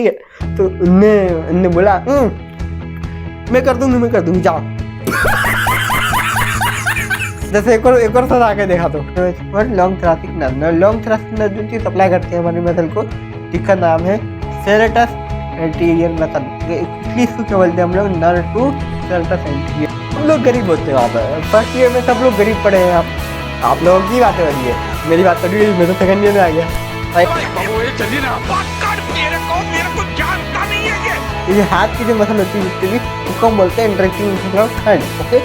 ठीक है। तो उनने उनने बोला मैं कर दूंगी जाओ। जैसे एक और साथ आके देखा तो लॉन्ग थोरेसिक नर्व जो चीज सप्लाई करती है हमारी मसल को, जिसका नाम है सेरेटस एंटीरियर मसल। इसलिए इसको क्या बोलते हैं हम लोग, नर्व टू सेरेटस एंटीरियर। हम लोग गरीब होते हैं वहाँ पर, फर्स्ट ईयर में सब लोग गरीब पड़े हैं। आप लोगों की बातें हो रही है, मेरी बात करी मैं तो सेकंड ईयर में आ गया। ये हाथ की जो मसल होती है जितनी भी, उसको हम बोलते हैं interacting muscle of hand. Okay,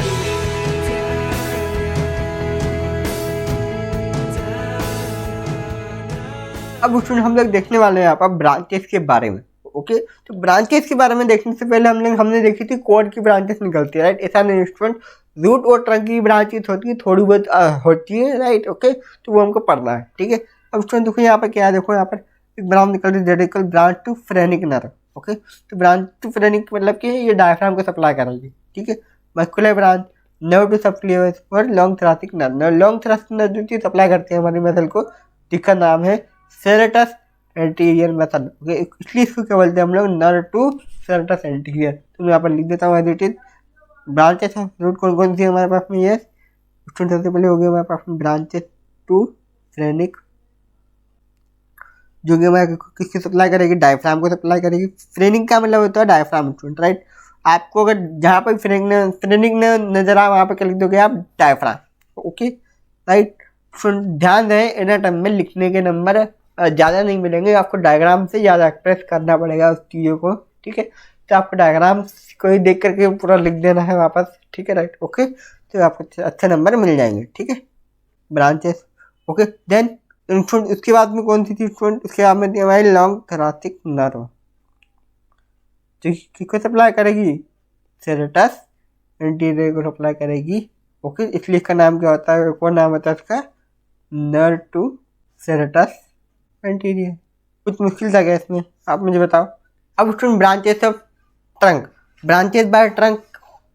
अब उसमें हम लोग देखने वाले हैं यहाँ पर ब्रांचेस के बारे में। ओके, तो ब्रांचेस के बारे में देखने से पहले हमने देखी थी कोड की ब्रांचेस निकलती है, राइट। ऐसा नहीं स्टूडेंट, रूट और ट्रंक की ब्रांचेस होती है, थोड़ी बहुत होती है, राइट। ओके, तो वो हमको पढ़ना है, ठीक है। अब स्टूडेंट देखो यहाँ पर क्या है, देखो यहाँ पर एक ब्रांच निकल रही है, radical branch to phrenic nerve. Okay, तो ब्रांच टू फ्रेनिक मतलब कि ये डायफ्राम को सप्लाई करेगी, ठीक है। Muscular branch nerve to subclavius और long thoracic nerve. Long thoracic nerve जो चीज सप्लाई करती है हमारी मसल को, जिसका नाम है सेरेटस एंटीरियर मसल। ओके, इसलिए इसको क्या बोलते हैं हम लोग, नर्व टू सेरेटस एंटीरियर। तो मैं यहाँ पर लिख देता हूँ एज इट इज। ब्रांचेस हैं, रूट कौन कौन सी है हमारे पास में, ये सबसे पहले हो गया हमारे पास में ब्रांचेस टू फ्रेनिक, जो कि हमारे किसकी सप्लाई करेगी, डायफ्राम को सप्लाई करेगी। फ्रेनिक का मतलब होता है डायफ्राम स्टूडेंट, राइट। आपको अगर जहाँ पर फ्रेनिक ने नजर आए वहाँ पर क्या लिख दोगे आप, डायफ्राम। Okay, right. ध्यान रहे एनाटॉमी में लिखने के नंबर ज़्यादा नहीं मिलेंगे, आपको डायग्राम से ज़्यादा एक्सप्रेस करना पड़ेगा उस चीज़ों को, ठीक है। तो आपको डायग्राम को ही देख करके पूरा लिख देना है वापस, ठीक है, राइट। ओके, तो आपको अच्छे नंबर मिल जाएंगे, ठीक है। Branches, okay. देन उसके बाद में कौन सी थी स्टूडेंट, उसके बाद में थी हमारी लॉन्ग थोरेसिक नर्व, जो किसको सप्लाई करेगी, सेरेटस एंटीरियर को सप्लाई करेगी। ओके, इसलिए इसका नाम क्या होता है, कौन नाम होता है इसका, नर्व टू सेरेटस एंटीरियर। कुछ मुश्किल था क्या इसमें, आप मुझे बताओ। अब student branches of trunk, branches by trunk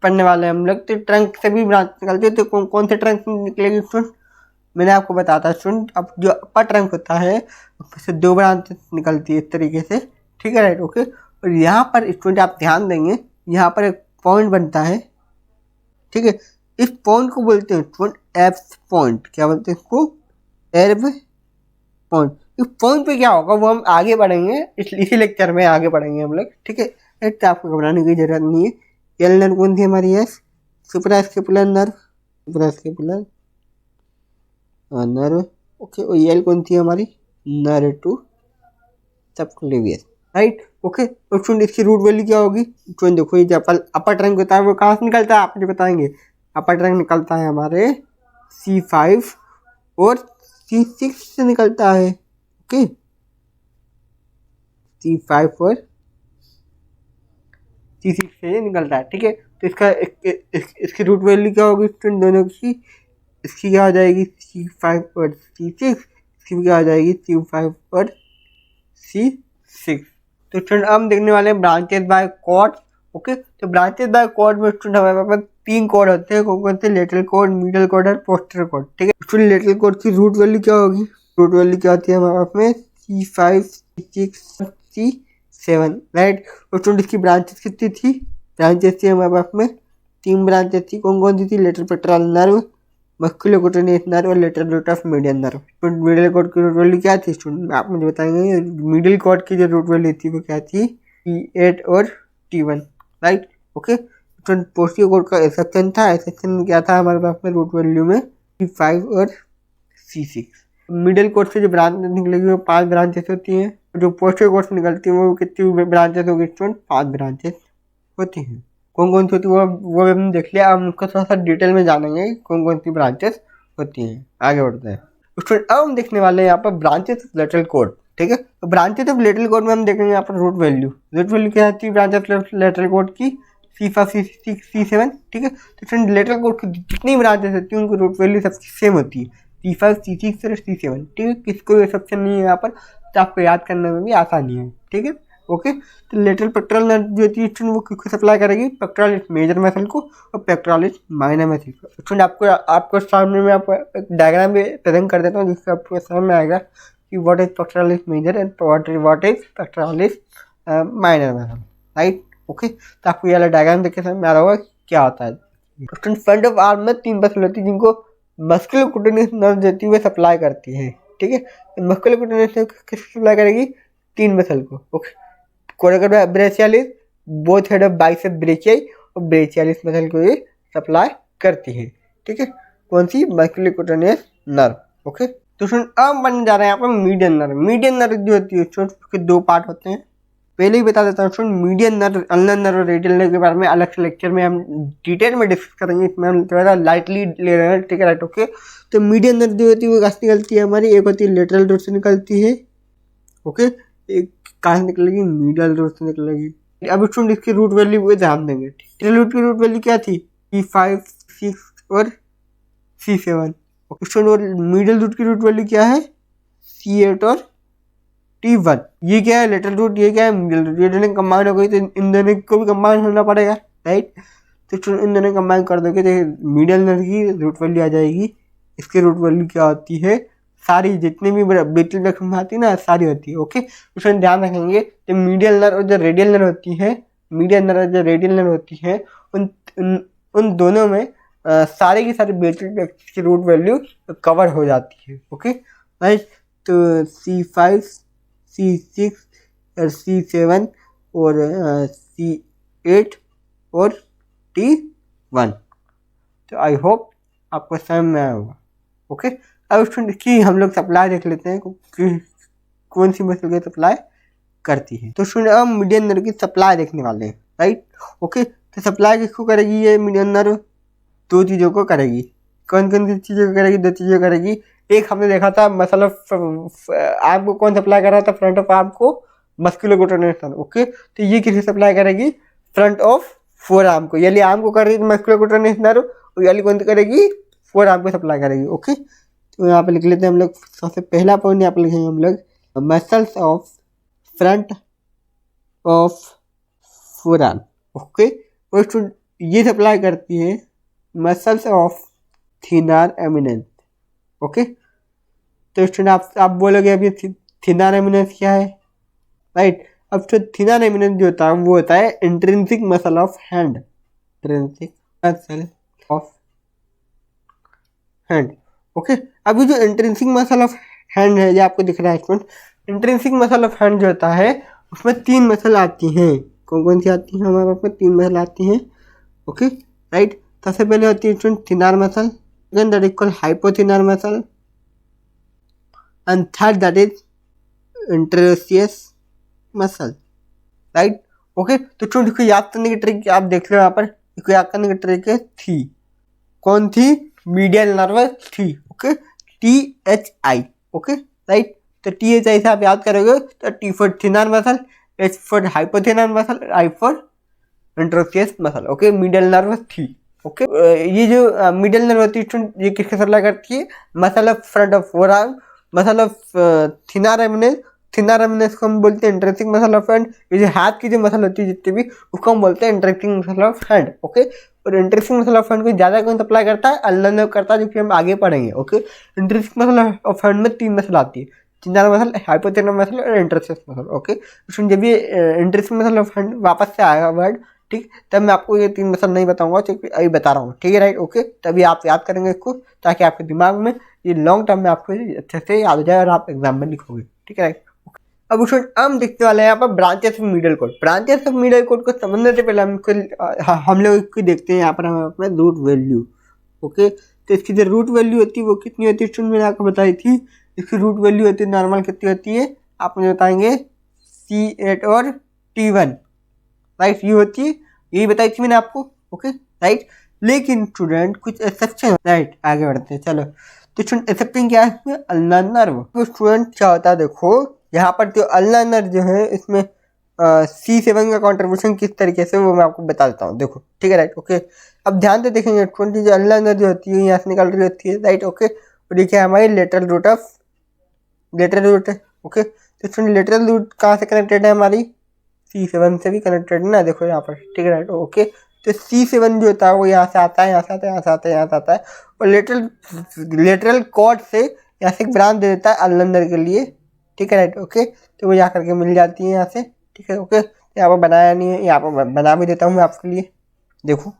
पढ़ने वाले हैं हम लोग। तो ट्रंक से भी ब्रांच निकलती है, तो कौन से ट्रंक निकलेगी स्टूडेंट, मैंने आपको बताता स्टूडेंट। अब जो अपर ट्रंक होता है उससे दो ब्रांच निकलती है इस तरीके से, ठीक है, राइट। ओके, और यहाँ पर स्टूडेंट आप ध्यान देंगे, यहाँ पर एक पॉइंट बनता है, ठीक है। इस पॉइंट को बोलते हैं स्टूडेंट एब्स पॉइंट। क्या बोलते हैं इसको, एब्स पॉइंट। इस पॉइंट पे क्या होगा वो हम आगे बढ़ेंगे, इसी लेक्चर में आगे बढ़ेंगे हम लोग, ठीक है। तो आपको घबराने की जरूरत नहीं है। एल नर्व कौन थी हमारी, S suprascapular nerve, suprascapular nerve. Okay, और एल कौन थी हमारी, nerve to subclavius, right. Okay, और स्टूडेंट इसकी रूट वैल्यू क्या होगी स्टूडेंट, देखो ये जो अपर ट्रंक होता है वो कहाँ से निकलता है, आप मुझे बताएंगे। अपर ट्रंक निकलता है हमारे C5 और C6 से निकलता है। ओके, C5 और C6 से निकलता है, ठीक है। तो इसकी रूट वैल्यू क्या होगी स्टूडेंट दोनों की, इसकी क्या हो जाएगी C5 और C6, इसकी क्या हो जाएगी C5 और C6। तो स्टूडेंट हम देखने वाले हैं ब्रांचेस बाय कॉर्ड। ओके, तो ब्रांचेस बाय कॉर्ड में स्टूडेंट हमारे पास 3 कॉर्ड होते हैं, कौन से, लेटरल कॉर्ड, मिडल कॉर्ड और पोस्टीरियर कॉर्ड, ठीक है। स्टूडेंट लेटरल कॉर्ड की रूट वैल्यू क्या होगी, रूट वैल्यू क्या होती है हमारे पास में C5 C6 C7, राइट। और स्टूडेंट इसकी ब्रांचेस कितनी थी, ब्रांचेस थी हमारे पास में 3 ब्रांचेस थी, कौन कौन सी थी, lateral pectoral nerve, musculocutaneous nerve और lateral root of median nerve. Student middle cord की रूट वैल्यू क्या थी स्टूडेंट, आप मुझे बताएंगे। मिडिल कॉर्ड की जो रूट वैल्यू थी वो क्या थी, T8 और T1, right. Okay, student posterior cord का सेक्शन था, सेक्शन क्या था हमारे पास में रूट वैल्यू में C5 और C6। मिडिल कॉर्ड से जो ब्रांच निकलेगी वो 5 ब्रांचेस होती हैं, जो पोस्टीरियर कॉर्ड से निकलती है वो कितनी ब्रांचेस होगी स्टूडेंट, 5 ब्रांचेस होती हैं। कौन कौन सी होती है वो हमने देख लिया, अब उसको थोड़ा सा डिटेल में जानेंगे कौन कौन सी ब्रांचेस होती हैं। आगे बढ़ते हैं स्टूडेंट, अब हम देखने वाले हैं यहाँ पर ब्रांचेस ऑफ लेटरल कॉर्ड, ठीक है। तो ब्रांचेस ऑफ लेटरल कॉर्ड में हम देखेंगे यहाँ पर रूट वैल्यू क्या आती है ब्रांच ऑफ लेटरल कॉर्ड की, C5 C6 C7, ठीक है। तो स्टूडेंट लेटरल कॉर्ड की जितनी ब्रांचेस होती है उनकी रूट वैल्यू सबकी सेम होती है, C5 C6 और C7, ठीक है। किसको एक्सेप्शन नहीं है यहाँ पर, तो आपको याद करने में भी आसानी है, ठीक है। ओके, तो लेटरल पेक्टोरल नर्व जो थी स्टूडेंट वो किसको सप्लाई करेगी, पेक्टोरलिस मेजर मसल को और पेक्टोरलिस माइनर मसल को। स्टूडेंट आपको सामने में आपको एक डायग्राम भी प्रेजेंट कर देता हूँ जिससे आपको समझ में आएगा कि what is pectoralis major and what is pectoralis minor muscle, right. Okay, तो आपको ये वाला डायग्राम देख के समझ में आ रहा होगा क्या होता है। फ्रंट ऑफ आर्म में 3 मसल होती है जिनको मस्कुलोक्यूटेनियस नर्व देती हुए सप्लाई करती है, ठीक है। मस्कुलोक्यूटेनियस नर्व किसको सप्लाई करेगी? 3 मसल को, okay. Coracobrachialis, both head of biceps brachii और ब्रेचियालिस मसल को ये सप्लाई करती है, ठीक है। कौन सी? Musculocutaneous nerve, okay. तो सुन अब बन जा रहे हैं यहाँ पर मीडियन नर्व। मीडियन नर्व जो होती है उसके 2 पार्ट होते हैं। पहले ही बता देता हूँ सुन, मीडियन नर्व, अल्नर नर्व और रेडियल नर्व के बारे में अलग से लेक्चर में हम डिटेल में डिस्कस करेंगे, इसमें हम थोड़ा लाइटली ले रहे हैं, ठीक है, राइट, ओके। तो मीडियन नर्व जो होती है वो कहाँ से निकलती है हमारी? एक होती है लेटरल रूट से निकलती है, ओके। एक कहाँ से निकलेगी? मिडल रूट से निकलेगी। अब सुन इसकी रूट वैल्यू पे ध्यान देंगे। रूट की रूट वैल्यू क्या थी? C5, 6 और C7, ओके। सुन, और मिडल रूट की रूट वैल्यू क्या है? C8 और T1। ये क्या है? लेटरल रूट, ये क्या है? Middle root. ये दोनों कंबाइन हो गई तो इन दोनों को भी कंबाइन होना पड़ेगा, राइट। तो इन दोनों कंबाइन कर दोगे तो मिडल नर्व की रूट वैल्यू आ जाएगी। इसकी रूट वैल्यू क्या होती है? सारी जितनी भी बेटल ब्लैक में आती है ना, सारी होती है, ओके। उसमें ध्यान रखेंगे जो मीडियल नर्व और जो रेडियल नर्व होती है, मीडियल नर्व और जो रेडियल नर्व होती है, उन दोनों में सारे की सारी बेटल ब्लैक की रूट वैल्यू कवर हो जाती है, ओके, राइट। तो C5, C6 और C7 और C8 और T1। तो आई होप आपको समझ में आया होगा, ओके। अब इसकी हम लोग सप्लाई देख लेते हैं कि कौन सी मसल की सप्लाई करती है। तो सुन, अब मीडियन नर्व की सप्लाई देखने वाले हैं, राइट, ओके। तो सप्लाई किसको करेगी? ये मीडियन नर्व 2 चीज़ों को करेगी। कौन कौन सी चीज़ों को करेगी? 2 चीज़ों को करेगी। एक हमने देखा था मसल ऑफ आर्म को कौन सप्लाई कर रहा था? फ्रंट ऑफ आर्म को मस्कुलोक्यूटेनियस नर्व, ओके। तो ये किसे सप्लाई करेगी? फ्रंट ऑफ फोर आर्म को। यानी आर्म को कर रही है मस्कुलोक्यूटेनियस नर्व, और यानी कौन सी करेगी? फोर आर्म को सप्लाई करेगी, ओके। तो यहाँ पे लिख लेते हैं हम लोग। सबसे पहला पॉइंट यहाँ पे लिखेंगे हम लोग, muscles of front of four arm, okay. और ये सप्लाई करती है muscles of thinner eminence, okay. तो स्टूडेंट आप बोलोगे अभी थिनर एमिनेंस क्या है, राइट। अब तो थिनर एमिनेंस जो होता है वो होता है intrinsic muscle of hand, intrinsic muscle of hand, okay. अभी जो इंट्रिंसिक मसल ऑफ हैंड है, ये आपको दिख रहा है student. Intrinsic muscle of hand जो होता है उसमें 3 मसल आती हैं। कौन कौन सी आती हैं? हमारे पास में 3 मसल आती हैं, ओके, राइट। सबसे पहले होती है student thenar muscle, second that is called hypothenar muscle, and third that is interosseous muscle, right, okay. तो स्टूडेंट इसको याद करने की ट्रिक आप देख लो यहाँ पर। इसको याद करने की ट्रिक है थी, कौन थी? मीडियल नर्व थी, ओके, THI, ओके, राइट। तो THI से आप याद करोगे तो T for thenar muscle, H for hypothenar muscle, I for interosseous muscle, okay. Medial nerve थी, ओके। ये जो मीडियल नर्व होती है ये किसके सप्लाई करती है? Muscle of front of four arm, muscle of thinner eminence. Thinner eminence को हम बोलते हैं इंटरेस्टिंग मसल ऑफ हैंड। ये जो हाथ की जो मसल होती है जितनी भी, उसको हम बोलते हैं interesting muscle of hand, okay. और इंटरेस्टिंग मसल ऑफ हैंड को ज़्यादा कौन सप्लाई करता है? अल्नर नर्व करता है, जो कि हम आगे पढ़ेंगे, okay. Interesting muscle of hand में 3 मसल आती है, थिनर मसल, हाइपोथिनर मसल और इंटरओसियस मसल, ओके। तो जब ये इंटरेस्टिंग मसल ऑफ हैंड वापस से आएगा वर्ड, ठीक, तब मैं आपको ये 3 मसल नहीं बताऊंगा, क्योंकि अभी बता रहा हूँ, ठीक है, राइट, ओके। तभी आप याद करेंगे इसको, ताकि आपके दिमाग में ये लॉन्ग टर्म में आपको अच्छे से याद हो जाए और आप एग्जाम में लिखोगे, ठीक है, राइट। अब उसमें हम देखने वाले हैं यहाँ पर branches of middle code. Branches of middle code को समझने से पहले हम लोग इसको देखते हैं यहाँ पर हमें अपना रूट वैल्यू, ओके। तो इसकी जो रूट वैल्यू होती है वो कितनी होती है? स्टूडेंट मैंने आपको बताई थी, इसकी रूट वैल्यू होती है नॉर्मल कितनी होती है? आप मुझे बताएंगे C8 और T1, राइट, ये होती है, यही बताई थी मैंने आपको, ओके, राइट। लेकिन स्टूडेंट कुछ एक्सेप्शन, राइट, आगे बढ़ते हैं, चलो। तो स्टूडेंट एक्सेप्शन क्या है इसमें? Ulnar nerve. तो स्टूडेंट क्या होता है, देखो यहाँ पर जो अल्नर नर्व जो है इसमें C7 का कॉन्ट्रीब्यूशन किस तरीके से, वो मैं आपको बता देता हूँ, देखो, ठीक है, राइट, ओके। अब ध्यान से देखेंगे स्टूडेंट, जो अल्नर नर्व जो होती है यहाँ से निकल रही होती है, राइट, ओके। और देखिए हमारी लेटरल रूट है, ओके। तो स्टूडेंट लेटरल रूट कहाँ से कनेक्टेड है? हमारी C7 से भी कनेक्टेड है ना, देखो यहाँ पर, ठीक है, राइट, ओके। तो C7 जो होता है वो यहाँ से आता है, यहाँ से आता है, यहाँ से आता है, यहाँ से आता है, और लेटरल कॉर्ड से यहाँ से एक ब्रांच दे देता है अल्नर के लिए, ठीक है, राइट, ओके। तो वो जा करके मिल जाती है यहाँ से, ठीक है। ओके, यहाँ पर बनाया नहीं है, यहाँ पर बना भी देता हूँ मैं आपके लिए, देखो।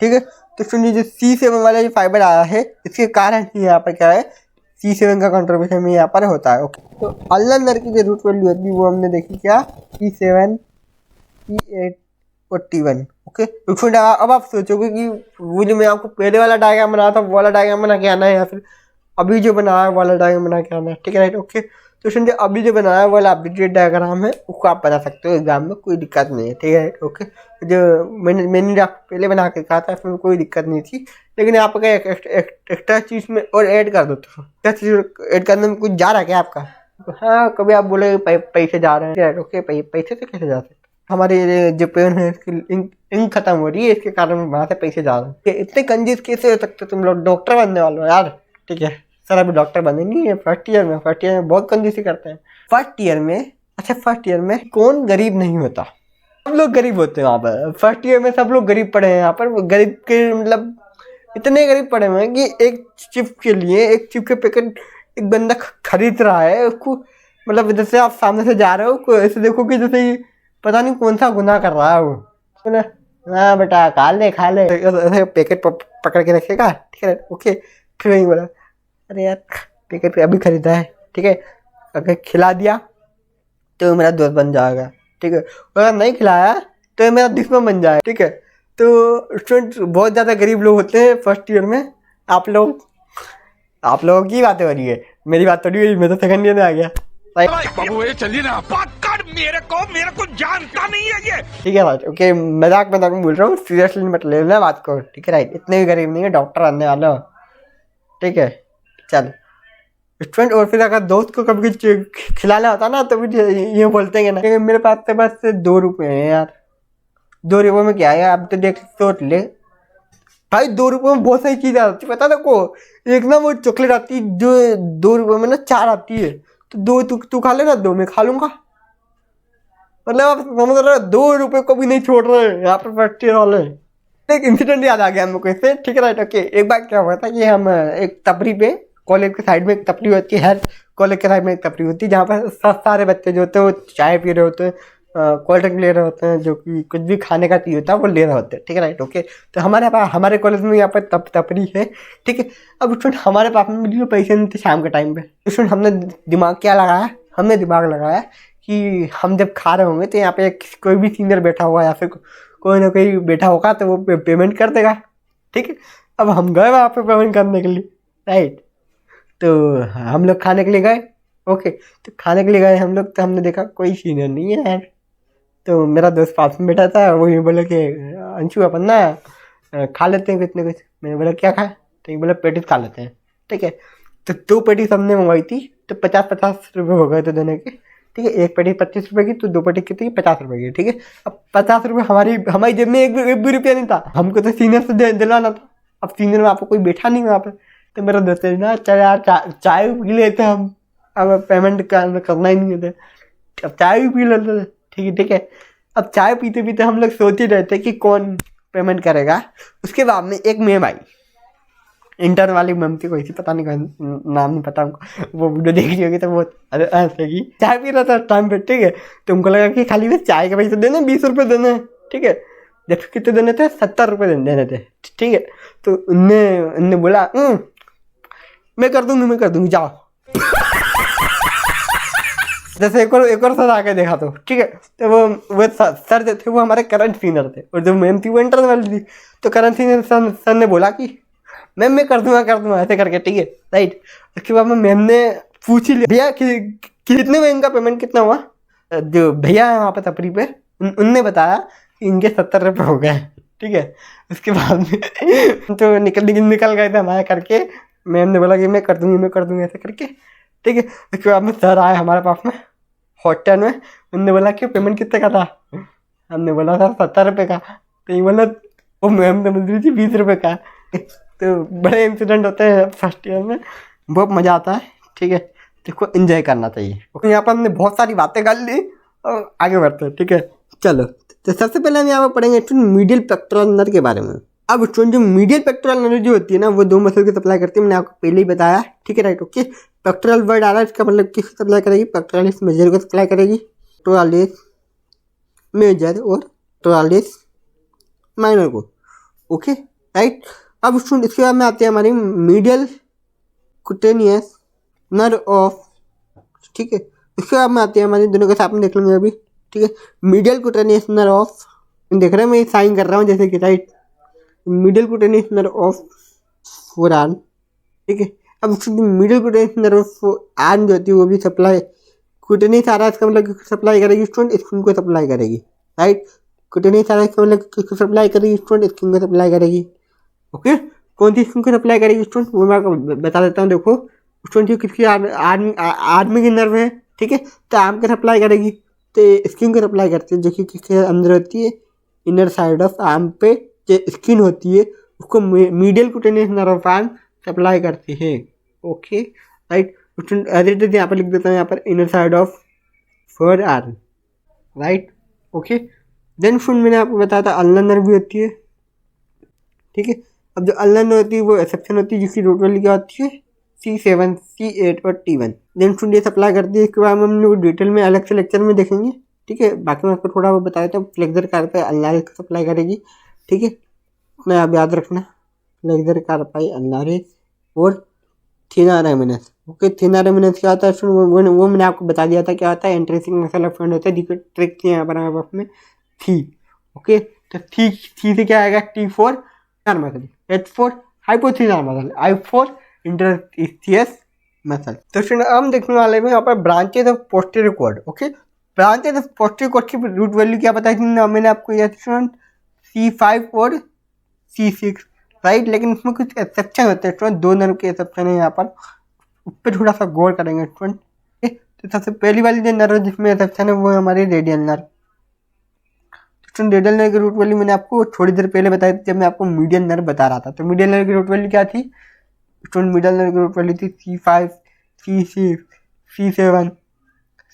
ठीक है, तो सुनिए जो C7 वाला जो फाइबर आया है, इसके कारण ही यहाँ पर क्या है, C7 का कंट्रीब्यूशन में यहाँ पर होता है। ओके, तो अल्लाह की जो रूट वैल्यू होती है वो हमने देखी क्या, C7 C841। ओके, तो फिर अब आप सोचोगे कि वो जो मैं आपको पहले वाला डायग्राम बनाया था वो वाला डायग्राम बना के आना है या फिर अभी जो बनाया वाला डायग्राम बना के आना है। ठीक है, राइट। ओके, तो सुनिए अभी जो बनाया वाला अपडेटेड डायग्राम है उसको आप बना सकते हो एग्जाम में, कोई दिक्कत नहीं है। ठीक है, राइट। ओके, जो मैंने पहले बना के कहा था उसमें कोई दिक्कत नहीं थी, लेकिन आप अगर एक्स्ट्रा चीज़ में और ऐड कर दो तो क्या चीज़ ऐड करने में कुछ जा रहा है क्या आपका? हाँ, कभी आप बोले पैसे जा रहे हैं, ओके, पैसे से कैसे जा सकते, हमारे जो पेन है इसकी इंक खत्म हो रही है, इसके कारण वहाँ से पैसे जा रहे हैं। इतने कंजूस कैसे हो सकते तुम लोग, डॉक्टर बनने वाले हो यार। ठीक है सर, अभी डॉक्टर बने नहीं है, फर्स्ट ईयर में बहुत कंजूसी करते हैं फर्स्ट ईयर में। अच्छा, फर्स्ट ईयर में कौन गरीब नहीं होता, सब लोग गरीब होते हैं वहाँ पर। फर्स्ट ईयर में सब लोग गरीब पड़े हैं यहाँ पर, गरीब के मतलब इतने गरीब पड़े हुए हैं कि एक चिप के पैकेट एक बंदा खरीद रहा है उसको, मतलब जैसे आप सामने से जा रहे हो ऐसे देखो कि जैसे ही पता नहीं कौन सा गुनाह कर रहा है वो, हाँ बेटा खा ले ऐसे पैकेट पकड़ के रखेगा। ठीक है, ओके, फिर वही बोला अरे यार पैकेट अभी खरीदा है, ठीक है, अगर खिला दिया तो मेरा दोस्त बन जाएगा। ठीक है, अगर नहीं खिलाया तो मेरा दुश्मन बन जाएगा। ठीक है, तो स्टूडेंट बहुत ज़्यादा गरीब लोग होते हैं फर्स्ट ईयर में। आप लोगों की बातें हो रही है, मेरी बात थोड़ी हुई, मैं तो सेकंड ईयर में आ गया। बाबू ये चलिए ना, पकड़ मेरे को जानता नहीं है ये। ठीक है राइट। ओके, मजाक में बोल रहा हूँ, सीरियसली मत ले लेना बात को। ठीक है राइट, इतने भी गरीब नहीं है डॉक्टर बनने वाला हो। ठीक है, चल स्टूडेंट, और फिर अगर दोस्त को कभी कुछ खिलाना होता ना तो भी ये बोलते हैं ना, मेरे पास तो बस 2 रुपये हैं यार, 2 रुपये में क्या है, अब तो देख सोच ले भाई, 2 रुपये में बहुत सारी चीज़ आती है पता देखो। एक ना वो चॉकलेट आती है जो 2 रुपये में ना 4 आती है, तो 2 तू खा लेना, 2 मैं खा लूंगा। मतलब आप समझ रहे हो, 2 रुपये को भी नहीं छोड़ रहे यहाँ पर फर्स्ट ईयर वाले। एक इंसिडेंट याद आ गया हमको इससे। ठीक है राइट। ओके, एक बार क्या हुआ था कि हम एक तपरी पे, कॉलेज के साइड में एक तपरी होती है, हर कॉलेज के साइड में एक तपरी होती है जहाँ पर सारे बच्चे जो होते हैं वो चाय पी रहे होते हैं, कोल्ड ड्रिंक ले रहे होते हैं, जो कि कुछ भी खाने का चीज़ होता है वो ले रहे होते हैं। ठीक है राइट। ओके, तो हमारे कॉलेज में यहाँ पर तपरी है। ठीक है, अब स्टूडेंट हमारे पास में मिली पैसे नहीं थे शाम के टाइम पे। स्टूडेंट हमने दिमाग लगाया कि हम जब खा रहे होंगे तो यहाँ पे कोई भी सीनियर बैठा हुआ या फिर कोई ना कोई बैठा होगा तो वो पेमेंट कर देगा। ठीक है, अब हम गए वहाँ पे पेमेंट करने के लिए, राइट। तो हम लोग खाने के लिए गए। ओके, तो खाने के लिए गए हम लोग, तो हमने देखा कोई सीनियर नहीं है यार। तो मेरा दोस्त पास में बैठा था, वो ये बोला कि अंशु अपन ना खा लेते हैं कुछ ना कुछ। मैंने बोला क्या खाए, तो ये बोला पेटीज खा लेते हैं। ठीक है, तो 2 पेटीज हमने मंगवाई थी, तो 50 रुपये हो गए थे दोनों के। ठीक है, एक पेटी 25 रुपये की, तो 2 पेटी कितनी, 50 रुपये की। ठीक है, अब 50 रुपये हमारी जेब में एक भी रुपया नहीं था, हमको तो सीनियर से दिलाना था। अब सीनियर में आपको कोई बैठा नहीं वहाँ पर, तो मेरा दोस्त ना चल यार चाय पी लेते हम, अब पेमेंट करना ही नहीं था, अब चाय भी पी लेते थे। ठीक है, अब चाय पीते पीते हम लोग सोच ही रहे थे कि कौन पेमेंट करेगा। उसके बाद में एक मैम आई, इंटर्न वाली मैम थी कोई सी, पता नहीं नाम नहीं पता हमको, वो वीडियो देख रही होगी तो वो हंसेगी। चाय पी रहा था टाइम पे। ठीक है, तो उनको लगा कि खाली बस चाय के पैसे देने, 20 रुपये देने। ठीक है, जब कितने देने थे, 70 रुपये देने थे। ठीक है, तो उनने बोला मैं कर दूंगी जाओ। जैसे एक और सर आके देखा तो ठीक है, तो वो सर जो थे वो हमारे करंट सीनियर थे, और जो मैम थी वो इंटर्न वाली थी। तो करंट सीनियर सर ने बोला कि मैम मैं कर दूंगा ऐसे करके। ठीक है राइट। उसके बाद में मैम ने पूछ ही लिया भैया कितने में इनका पेमेंट कितना हुआ। जो भैया है वहाँ पे तपरी पे, उनने बताया कि इनके 70 रुपये हो गए। ठीक है, उसके बाद में तो निकल गए थे हमारे करके। मैम ने बोला कि मैं कर दूंगी ऐसे करके। ठीक है, उसके बाद में सर आए हमारे पास में हॉस्टल में, उनने बोला कि पेमेंट कितने का था। हमने बोला सर 70 रुपये का। तो ये बोला वो मैम ने बोल रही थी 20 रुपये का। तो बड़े इंसिडेंट होते हैं फर्स्ट ईयर में, बहुत मज़ा आता है। ठीक है, देखो एंजॉय करना चाहिए। ओके, यहाँ पर हमने बहुत सारी बातें कर ली और आगे बढ़ते हैं। ठीक है, चलो तो सबसे पहले हम यहाँ पर पढ़ेंगे मिडिल पेक्टोरल नर्व के बारे में। अब स्टूडेंट जो मीडियल पेक्टोरल नर्व जो होती है ना वो दो मसल की सप्लाई करती है, मैंने आपको पहले ही बताया, ठीक है राइट। ओके, पेक्टोरल वर्ड आ रहा है, इसका मतलब किस सप्लाई करेगी, पेक्टोरलिस मेजर को सप्लाई करेगी, पेक्टोरलिस मेजर और पेक्टोरलिस माइनर को। Okay right. अब स्टूडेंट इसके बाद में आते हैं हमारी मीडियल कुटेनियस नर्व ऑफ, ठीक है, इसके बाद में आते हैं हमारे दोनों के साथ में देख लेंगे अभी, ठीक है। मीडियल कुटेनियस नर्व ऑफ, देख रहे हैं मैं साइन कर रहा हूँ जैसे कि right, middle cutaneous nerve of forearm, ठीक है। अब middle cutaneous nerve of arm जो होती है वो भी सप्लाई कुटेनियस आ रहा है, इसका मतलब सप्लाई करेगी स्टूडेंट स्किन को सप्लाई करेगी, राइट। कुटेनियस आ रहा है इसका मतलब किसको सप्लाई करेगी स्टूडेंट, स्किन को सप्लाई करेगी। ओके, कौन सी स्किन को सप्लाई करेगी स्टूडेंट वो मैं आपको बता देता हूँ। देखो स्टूडेंट जो किसकी आर्मी की नर्व है, ठीक है, तो आर्म को सप्लाई करेगी, तो स्किन को सप्लाई करती है जो कि किसके अंदर होती है, इनर साइड ऑफ आर्म पे जो स्किन होती है उसको medial cutaneous nerve of arm supply करती है। ओके राइट, एज यहाँ पर लिख देता हूँ, यहाँ पर inner side of forearm, right. Okay, then फिर मैंने आपको बताया था अल्नर नर्व भी होती है, ठीक है। अब जो अल्नर नर्व होती है वो एक्सेप्शन होती है जिसकी रूट वैल्यू क्या होती है, C7, C8 और T1। देन फिर ये सप्लाई करती है, इसके बाद हम लोग डिटेल में अलग से लेक्चर में देखेंगे, ठीक है। बाकी मैं आपको थोड़ा बहुत बता देता हूँ, फ्लेक्सर कार्पाई अल्नारिस को सप्लाई करेगी, ठीक है, इतना आप याद रखना, फ्लेक्सर कार्पाई अल्नारिस और थीना रेमिनस। ओके, थीना रेमिनस क्या होता है वो मैंने आपको बता दिया था क्या होता है, एंट्रेसिंग मसल ऑफ फ्रंट होता है, जिसको ट्रिक किया यहाँ पर हमारे पास में थी। ओके, तो थी से क्या आएगा, T4 muscle, H4 hypothenar muscle, I4 interosseous muscle. तो स्टूडेंट हम देखने वाले हैं यहाँ पर branches of posterior cord. Okay, branches of posterior cord की रूट वैल्यू क्या बताई थी मैंने आपको, यह स्टूडेंट C5 और C6, राइट। लेकिन इसमें कुछ एक्सेप्शन होते हैं स्टूडेंट, दो नर्व के एक्सेप्शन है यहाँ पर, उस पर थोड़ा सा गौर करेंगे स्टूडेंट। तो सबसे पहली वाली जो नर्व जिसमें एक्सेप्शन है वो है हमारी radial nerve. Student radial nerve की रूट वैल्यू मैंने आपको थोड़ी देर पहले बताई थी जब मैं आपको मीडियल नर्व बता रहा था। तो मीडियल नर्व की रूट वैल्यू क्या थी स्टूडेंट, मीडियल नर्व की रूट वैल्यू थी C5, C6, C7,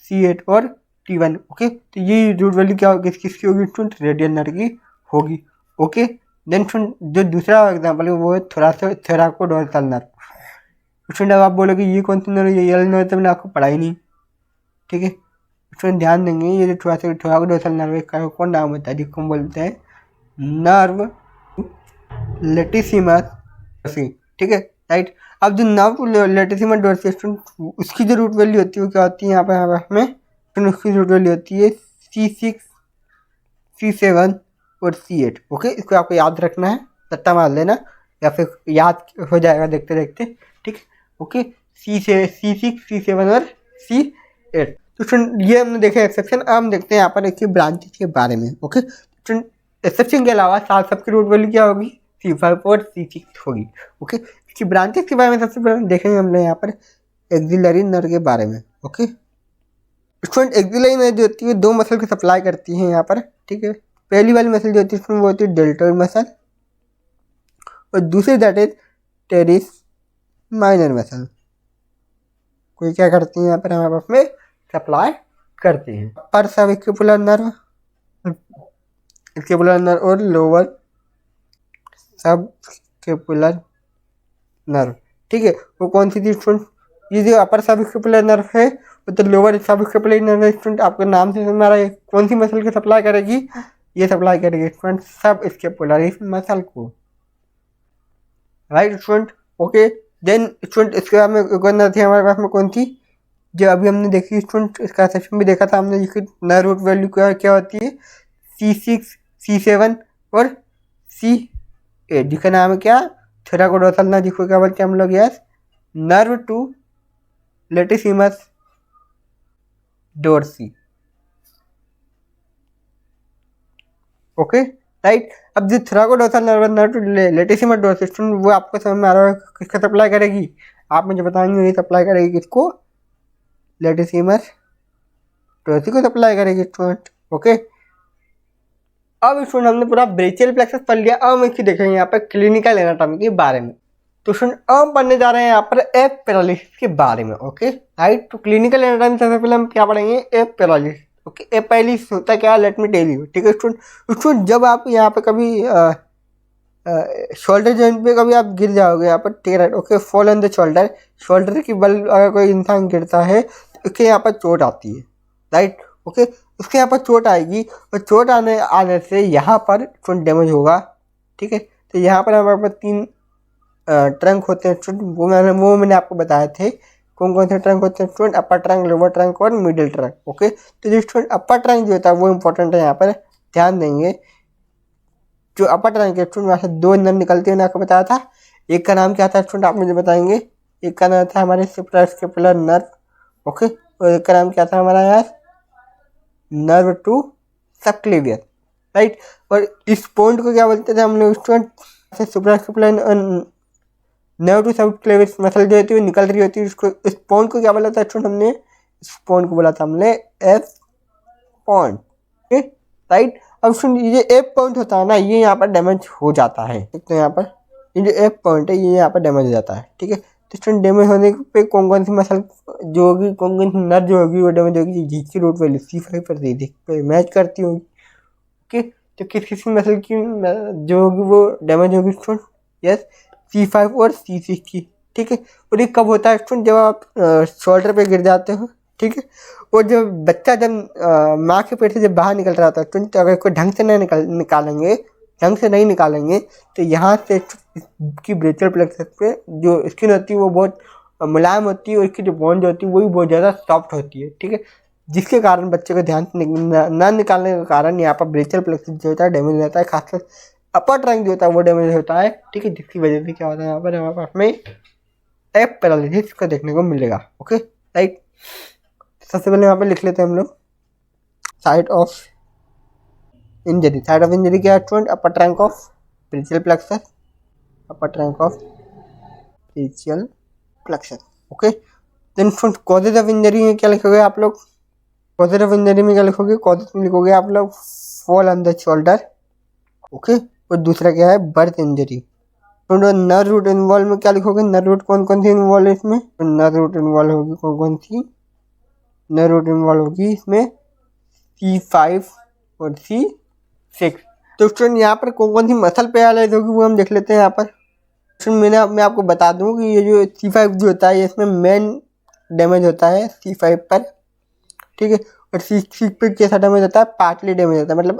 C8 और T1। ओके, तो ये रूट वैल्यू क्या होगी, किसकी होगी स्टूडेंट, रेडियल नर्व की होगी। ओके, देन जो दूसरा एग्जाम्पल है वो है थोराकोडोर्सल नर्व। स्टूडेंट अब आप बोलोगे ये कौन सी नर्व है, ये नर्व तो मैंने आपको पढ़ाई नहीं, ठीक है। स्टूडेंट ध्यान देंगे, ये जो थोराकोडोर्सल नर्व है कौन नाम होता है जिसको हम बोलते हैं नर्व लेटिसिमस डोर्सी, ठीक है राइट। अब जो नर्व लेटिसिमस डोर्सी स्टूडेंट उसकी जो रूट वैल्यू होती है वो क्या होती है, यहाँ पर हमें उसकी रूट वैल्यू होती है C6, C7 और C8। ओके, इसको आपको याद रखना है, रट्टा मार लेना या फिर याद हो जाएगा देखते देखते, ठीक है। ओके, C6, C7 और C8। तो स्टूडेंट ये हमने देखे एक्सेप्शन। अब हम देखते हैं यहाँ पर एक ब्रांचेस के बारे में। ओके, स्टूडेंट एक्सेप्शन के अलावा साथ सबकी रूट वैल्यू क्या होगी, C5 और C6 होगी। ओके, इसकी ब्रांचेस के बारे में सबसे पहले देखेंगे हमने यहाँ पर एक्सिलरी नर्व के बारे में। ओके, स्टूडेंट एक्सिलरी नर्व जो होती है दो मसल की सप्लाई करती है यहाँ पर, ठीक है। पहली वाली मसल जो होती है वो होती है डेल्टोइड मसल और दूसरी that is teres minor muscle. कोई क्या करती है यहाँ पर हमारे पास में सप्लाई करती है upper subscapular nerve, scapular nerve और लोअर सबस्कैपुलर नर्व, ठीक है। वो कौन सी थी स्टूडेंट, ये जो अपर सबस्कैपुलर नर्व है वो तो लोअर सबस्कैपुलर नर्व है स्टूडेंट, आपके नाम से समझ आ रहा है कौन सी मसल की सप्लाई करेगी, ये सप्लाई करेगी स्टूडेंट सबस्कैपुलर मसल को, right student. Okay, then student इसके बाद में एक और नर्व थी हमारे पास में कौन थी, जो अभी हमने देखी स्टूडेंट, इसका सेक्शन भी देखा था हमने, जिसकी नर्व रूट वैल्यू क्या होती है C6, C7 और C8, जिसका नाम है क्या, थोराकोडोर्सल नर्व, जिसको क्या बोलते हैं हम लोग, yes nerve to latissimus dorsi. Okay right, अब जो thoracodorsal nerve to latissimus dorsi student वो आपको समझ में आ रहा है किसका सप्लाई करेगी, आप मुझे बताएंगे ये सप्लाई करेगी किसको, लेटिसिमस डोर्सी को सप्लाई करेगी स्टूडेंट। ओके, अब स्टूडेंट हमने पूरा ब्रेचियल प्लेक्सस पढ़ लिया। अब हम इसकी देखेंगे यहाँ पर क्लिनिकल एनाटॉमी के बारे में। तो स्टूडेंट अब पढ़ने जा रहे हैं यहाँ पर एप पैरालिसिस के बारे में। ओके राइट, तो क्लिनिकल एनाटॉमी सबसे पहले हम क्या पढ़ेंगे, app paralysis. Okay, app paralysis होता है क्या, लेट मी टेल यू, ठीक है स्टूडेंट। जब आप यहाँ पे कभी शोल्डर जॉइंट पे कभी आप गिर जाओगे यहाँ पर, ठीक है, okay, fall on the shoulder, shoulder के बल अगर कोई इंसान गिरता है तो उसके यहाँ पर चोट आती है, राइट, ओके, उसके यहाँ पर चोट आएगी और चोट आने से यहाँ पर डैमेज होगा, ठीक है। तो यहाँ पर हमारे पास 3 ट्रंक होते हैं स्टूडेंट, वो मैंने आपको बताए थे कौन कौन से ट्रंक होते हैं student, upper trunk, lower trunk और मिडिल ट्रंक, ओके। तो जो स्टूडेंट अपर ट्रंक जो होता है वो इंपॉर्टेंट है, यहाँ पर ध्यान देंगे। जो अपर ट्रंक है स्टूडेंट, वहाँ से 2 नर्व निकलते हैं, मैंने आपको बताया था। एक का नाम क्या था स्टूडेंट, आप मुझे बताएंगे। एक का नाम था हमारे सुप्रास्कैपुलर नर्व, ओके, और एक का नाम क्या था हमारा यार, नर्व टू सबक्लेवियर, राइट। और इस पॉइंट को क्या बोलते थे हम लोग student, suprascapular nerve to subclavian muscle जो होती है निकल रही होती है, उसको इस पॉइंट को क्या बोला था स्टूडेंट हमने, इस पॉइंट को बोला था हमने एफ पॉइंट, राइट। अब सुनिए, ये एफ पॉइंट होता है ना, ये यहाँ पर डैमेज हो जाता है, तो यहाँ पर ये जो एफ पॉइंट है ये यहाँ पर डैमेज हो जाता है, ठीक है। तो स्टूडेंट डैमेज होने पे कौन कौन सी मसल जो होगी, कौन कौन सी नर्व जो होगी वो डैमेज होगी, जिसकी रूट वैल्यू C5 पर मैच करती होगी, ओके। तो किस किस मसल की जो होगी वो डैमेज होगी स्टूडेंट, यस, C5 और C6 की, ठीक है। और ये कब होता है स्टूडेंट, जब आप शोल्डर पे गिर जाते हो, ठीक है। और जब बच्चा जब माँ के पेट से जब बाहर निकल रहा था तो अगर कोई ढंग से नहीं निकालेंगे, ढंग से नहीं निकालेंगे तो यहाँ से इसकी ब्रेचियल प्लेक्सस पे जो स्किन होती है वो बहुत मुलायम होती है और इसकी जो बोन्स होती है वो भी बहुत ज़्यादा सॉफ्ट होती है, ठीक है। जिसके कारण बच्चे को ध्यान से ना निकालने के कारण यहाँ पर ब्रेचियल प्लेक्सस जो होता है डैमेज हो जाता है, खासकर अपर ट्रंक जो होता है वो डैमेज होता है, ठीक है। जिसकी वजह से क्या होता है यहाँ पर हमारे पास में एप पैरालिसिस को देखने को मिलेगा, ओके, राइट। सबसे पहले यहाँ पे लिख लेते हैं हम लोग site of injury. Site of injury क्या है student, upper trunk of brachial plexus, upper trunk of brachial plexus, okay. Then student causes of injury में क्या लिखोगे आप लोग, कॉजेज ऑफ इंजरी में क्या लिखोगे, कॉजेज में लिखोगे आप लोग fall on the shoulder, okay. और दूसरा क्या है, birth injury. Nerve root involve में क्या लिखोगे, नर्व रूट कौन कौन सी इन्वॉल्व है इसमें, नर्व रूट इन्वॉल्व होगी कौन कौन सी, नर्व रूट इन्वॉल्व होगी इसमें C5 और C6। तो स्टूडेंट यहाँ पर कौन कौन सी मसल पैरालाइज होगी वो हम देख लेते हैं यहाँ पर। स्टूडेंट मैं आपको बता दूँ कि ये जो C5 जो होता है इसमें मेन डैमेज होता है C5 पर, ठीक है। और C6 पर कैसा डैमेज होता है, पार्टली डैमेज होता है, मतलब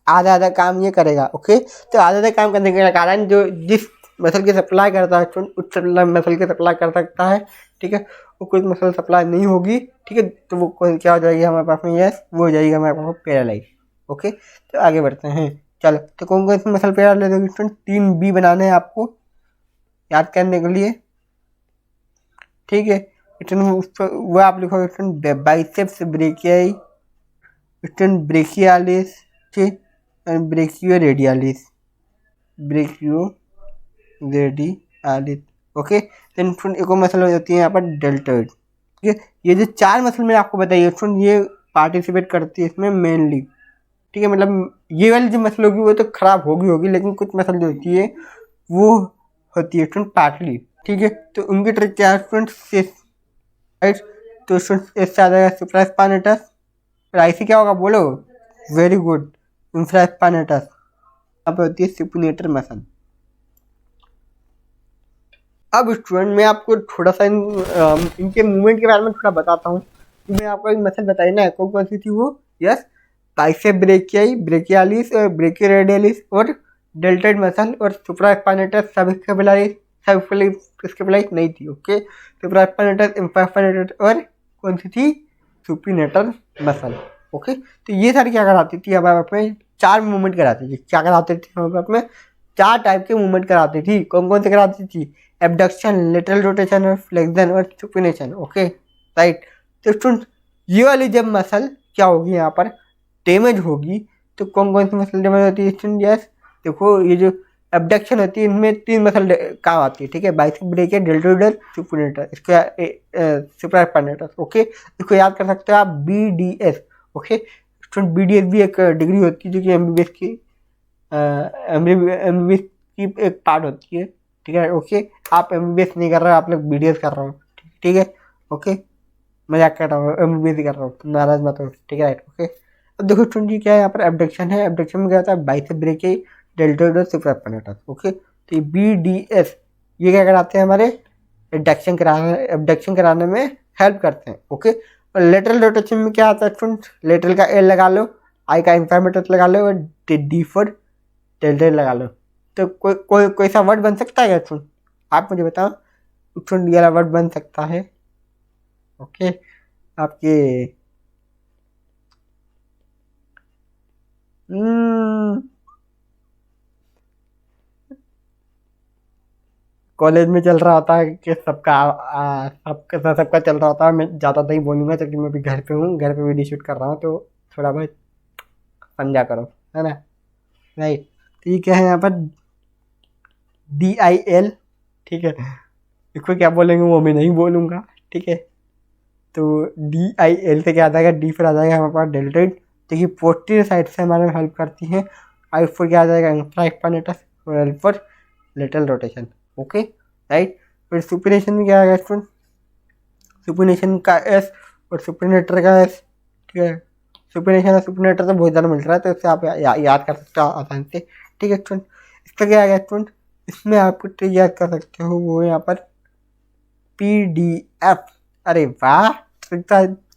आधा काम ये करेगा, ओके। तो आधा काम करने के कारण जो जिस मसल की सप्लाई करता है स्टूडेंट उस मसल की सप्लाई कर सकता है, ठीक है। वो कोई मसल सप्लाई नहीं होगी, ठीक है, तो वो क्या हो जाएगी हमारे पास में, यस, वो हो जाएगी हमारे पास में पैरालाइज, ओके। तो आगे बढ़ते हैं, चलो। तो कौन कौन सी मसल पैरालाइज होगी स्टूडेंट, 3B बनाने हैं आपको याद करने के लिए, ठीक है। वो आप लिखोगे student biceps brachii, student brachialis, ठीक, and brachioradialis, brachioradialis, okay. Then student एक और मसल हो जाती है यहाँ पर डेल्टॉइड, ठीक है। ये जो 4 मसल मैंने आपको बताई है स्टूडेंट ये पार्टिसिपेट करती है इसमें मेनली, ठीक है। मतलब ये वाली जो मसल होगी वो तो खराब होगी, लेकिन कुछ मसल जो होती है वो होती है स्टूडेंट पार्टली, ठीक है। तो उनकी ट्रिक क्या है स्टूडेंट, राइट। तो स्टूडेंट इससे आ जाएगा सुप्रास्पाइनेटस, और ऐसी क्या होगा बोलो, वेरी गुड, इंफ्रास्पाइनेटस, यहाँ पे होती है सुपिनेटर मसल। अब स्टूडेंट मैं आपको थोड़ा सा इनके मूवमेंट के बारे में थोड़ा बताता हूँ। मैं आपको एक मसल बताई ना, कौन कौन सी थी वो, यस, बाइसेप ब्रेकियाई, ब्रेकियालिस और ब्रेकियोरेडियलिस और डेल्टॉइड मसल और सुप्रास्पाइनेटस सबस्कैपुलारिस नहीं थी, ओके। सुप्रास्पाइनेटस, इंफ्रास्पाइनेटस और कौन सी थी, सुपिनेटर मसल, ओके। तो ये सारी क्या कराती थी हमारे पास में, 4 मूवमेंट कराती थी, क्या कराती थी हमारे पास में, 4 टाइप के मूवमेंट कराती थी। कौन कौन से कराती थी, एबडक्शन, लेटरल रोटेशन और फ्लेक्शन और सुपिनेशन, ओके, राइट। तो स्टूडेंट ये वाली जब मसल क्या होगी यहाँ पर डैमेज होगी तो कौन कौन सी मसल डैमेज होती है स्टूडेंट, यस, देखो ये जो एबडक्शन होती है इनमें 3 मसल काम आती है, ठीक है, बाइसेप ब्रेकिया, डेल्टोइडल, सुपिनेटर, इसको सुप्रास्पाइनेटस, ओके। इसको याद कर सकते हो आप BDS, ओके। स्टूडेंट BDS भी एक डिग्री होती है जो कि MBBS की एक पार्ट होती है, ठीक है, ओके। आप MBBS नहीं कर रहे हो, आप लोग BDS कर रहे हो, ठीक है, ओके। मजाक कर रहा हूँ, MBBS कर रहा हूँ, नाराज मत हो, ठीक है, राइट, ओके। अब देखो स्टूडेंट क्या है यहाँ पर एबडक्शन है, एबडक्शन में क्या होता है, बाइसेप ब्रेकिया, डेल्टोइड और सुपर एपेनेटस। ओके, तो ये BDS ये क्या कराते हैं, हमारे एबडक्शन कराने में हेल्प करते हैं। ओके, और लेटरल रोटेशन में क्या आता है स्टूडेंट, लेटरल का L लगा लो, I का इंफार्मेटस लगा लो और D फॉर डेल्टोइड लगा लो। तो कोई सा वर्ड बन सकता है क्या स्टूडेंट, आप मुझे बताओ स्टूडेंट, ये वाला वर्ड बन सकता है? ओके, आपके कॉलेज में चल रहा होता है कि सबका चल रहा होता है। मैं ज़्यादा नहीं बोलूँगा क्योंकि मैं भी घर पे हूँ, घर पे वीडियो शूट कर रहा हूँ, तो थोड़ा बहुत समझा करो, है ना। राइट, तो ये क्या है यहाँ पर DIL, ठीक है, इसको क्या बोलेंगे वो मैं नहीं बोलूँगा, ठीक है। तो DIL से क्या आ जाएगा, डी फिर आ जाएगा हमारे पास डेल्टोइड, जो कि पोस्टीरियर साइड से हमारे में हेल्प करती है। आई फिर क्या आ जाएगा, इंफ्रा एक्सपांडेटस और L for lateral rotation. Okay, right, फिर सुपिनेशन में क्या आएगा स्टूडेंट, सुपिनेशन का S और सुपिनेटर का S, ठीक है। सुपिनेशन और सुपिनेटर तो बहुत ज़्यादा मिल रहा है, तो इससे आप याद कर सकते हो आसानी से, ठीक है स्टूडेंट। इसका क्या आएगा स्टूडेंट, इसमें आपको ट्रिक याद कर सकते हो, वो यहाँ पर PDF। अरे वाह, ट्रिक तो